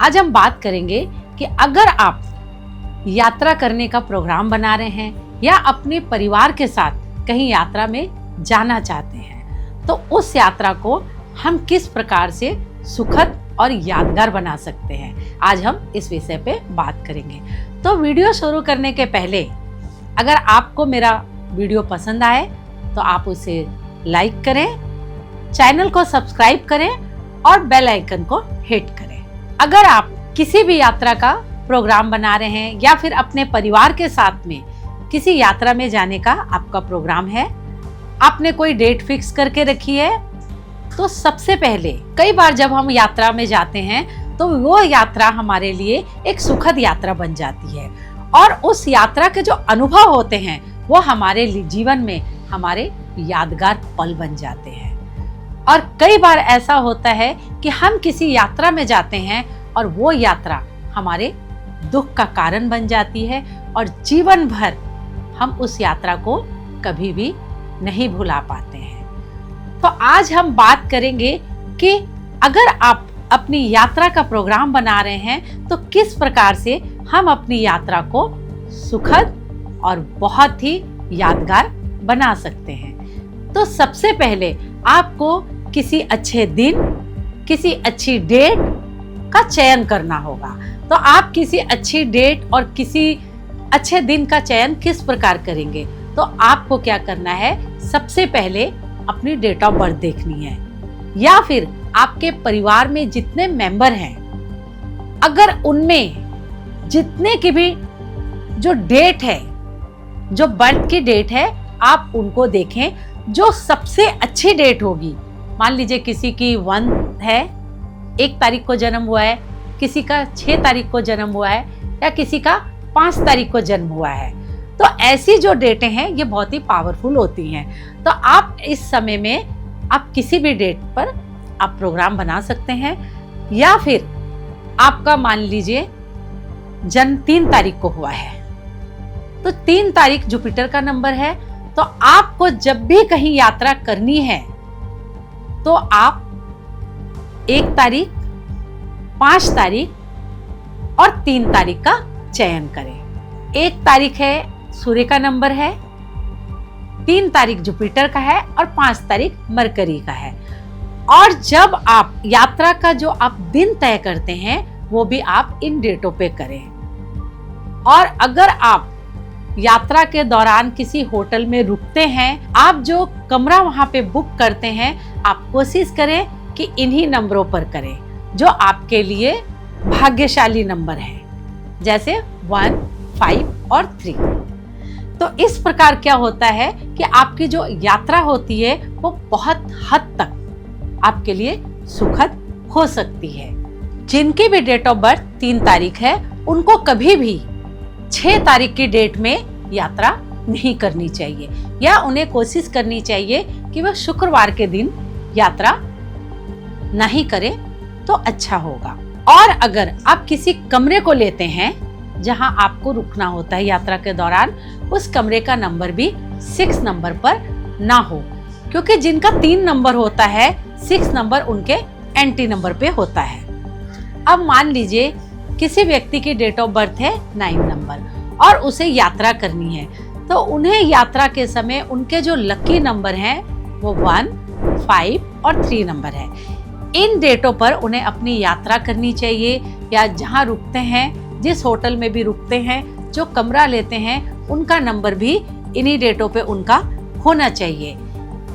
आज हम बात करेंगे कि अगर आप यात्रा करने का प्रोग्राम बना रहे हैं या अपने परिवार के साथ कहीं यात्रा में जाना चाहते हैं तो उस यात्रा को हम किस प्रकार से सुखद और यादगार बना सकते हैं, आज हम इस विषय पे बात करेंगे। तो वीडियो शुरू करने के पहले अगर आपको मेरा वीडियो पसंद आए तो आप उसे लाइक करें, चैनल को सब्सक्राइब करें और बेल आइकन को हिट करें। अगर आप किसी भी यात्रा का प्रोग्राम बना रहे हैं या फिर अपने परिवार के साथ में किसी यात्रा में जाने का आपका प्रोग्राम है, आपने कोई डेट फिक्स करके रखी है, तो सबसे पहले कई बार जब हम यात्रा में जाते हैं तो वो यात्रा हमारे लिए एक सुखद यात्रा बन जाती है और उस यात्रा के जो अनुभव होते हैं वो हमारे जीवन में हमारे यादगार पल बन जाते हैं। और कई बार ऐसा होता है कि हम किसी यात्रा में जाते हैं और वो यात्रा हमारे दुख का कारण बन जाती है और जीवन भर हम उस यात्रा को कभी भी नहीं भुला पाते हैं। तो आज हम बात करेंगे कि अगर आप अपनी यात्रा का प्रोग्राम बना रहे हैं तो किस प्रकार से हम अपनी यात्रा को सुखद और बहुत ही यादगार बना सकते हैं। तो सबसे पहले आपको किसी अच्छे दिन, किसी अच्छी डेट का चयन करना होगा। तो आप किसी अच्छी डेट और किसी अच्छे दिन का चयन किस प्रकार करेंगे? तो आपको क्या करना है, सबसे पहले अपनी डेट ऑफ बर्थ देखनी है या फिर आपके परिवार में जितने मेंबर हैं, अगर उनमें जितने की भी जो डेट है, जो बर्थ की डेट है, आप उनको देखें। जो सबसे अच्छी डेट होगी, मान लीजिए किसी की 1 है, 1 तारीख को जन्म हुआ है, किसी का 6 तारीख को जन्म हुआ है या किसी का 5 तारीख को जन्म हुआ है, तो ऐसी जो डेटें हैं ये बहुत ही पावरफुल होती हैं। तो आप इस समय में आप किसी भी डेट पर आप प्रोग्राम बना सकते हैं। या फिर आपका मान लीजिए जन्म 3 तारीख को हुआ है, तो 3 तारीख जुपिटर का नंबर है, तो आपको जब भी कहीं यात्रा करनी है तो आप 1 तारीख, 5 तारीख और 3 तारीख का चयन करें। 1 तारीख है सूर्य का नंबर है, 3 तारीख जुपिटर का है और 5 तारीख मरकरी का है। और जब आप यात्रा का जो आप दिन तय करते हैं वो भी आप इन डेटों पे करें। और अगर आप यात्रा के दौरान किसी होटल में रुकते हैं, आप जो कमरा वहां पे बुक करते हैं, आप कोशिश करें कि इन्हीं नंबरों पर करें जो आपके लिए भाग्यशाली नंबर है, जैसे 1, 5 और 3। तो इस प्रकार क्या होता है कि आपकी जो यात्रा होती है वो बहुत हद तक आपके लिए सुखद हो सकती है। जिनकी भी डेट ऑफ बर्थ 3 तारीख है, उनको कभी भी 6 तारीख की डेट में यात्रा नहीं करनी चाहिए या उन्हें कोशिश करनी चाहिए कि वह शुक्रवार के दिन यात्रा नहीं करें तो अच्छा होगा। और अगर आप किसी कमरे को लेते हैं जहां आपको रुकना होता है यात्रा के दौरान, उस कमरे का नंबर भी 6 नंबर पर ना हो, क्योंकि जिनका 3 नंबर होता है, 6 नंबर उनके एंटी नंबर पे होता है। अब मान लीजिए किसी व्यक्ति की डेट ऑफ बर्थ है 9 नंबर और उसे यात्रा करनी है, तो उन्हें यात्रा के समय उनके जो लकी नंबर हैं वो 1, 5 और 3 नंबर है। इन डेटों पर उन्हें अपनी यात्रा करनी चाहिए या जहां रुकते हैं, जिस होटल में भी रुकते हैं, जो कमरा लेते हैं, उनका नंबर भी इन्हीं डेटों पे उनका होना चाहिए।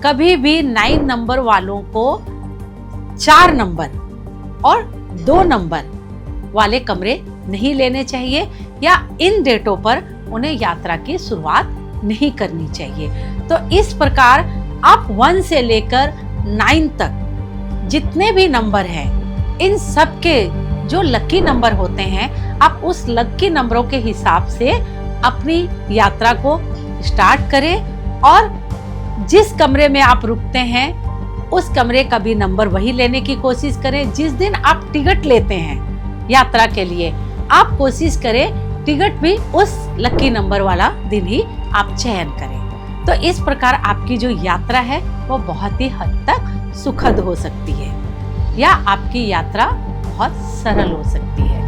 कभी भी 9 नंबर वालों को 4 नंबर और 2 नंबर वाले कमरे नहीं लेने चाहिए या इन डेटों पर उन्हें यात्रा की शुरुआत नहीं करनी चाहिए। तो इस प्रकार आप 1 से लेकर 9 तक जितने भी नंबर हैं, इन सब के जो लकी नंबर होते हैं, आप उस लकी नंबरों के हिसाब से अपनी यात्रा को स्टार्ट करें और जिस कमरे में आप रुकते हैं उस कमरे का भी नंबर वही लेने की कोशिश करें। जिस दिन आप टिकट लेते हैं यात्रा के लिए, आप कोशिश करें टिकट भी उस लकी नंबर वाला दिन ही आप चयन करें। तो इस प्रकार आपकी जो यात्रा है वो बहुत ही हद तक सुखद हो सकती है या आपकी यात्रा बहुत सरल हो सकती है।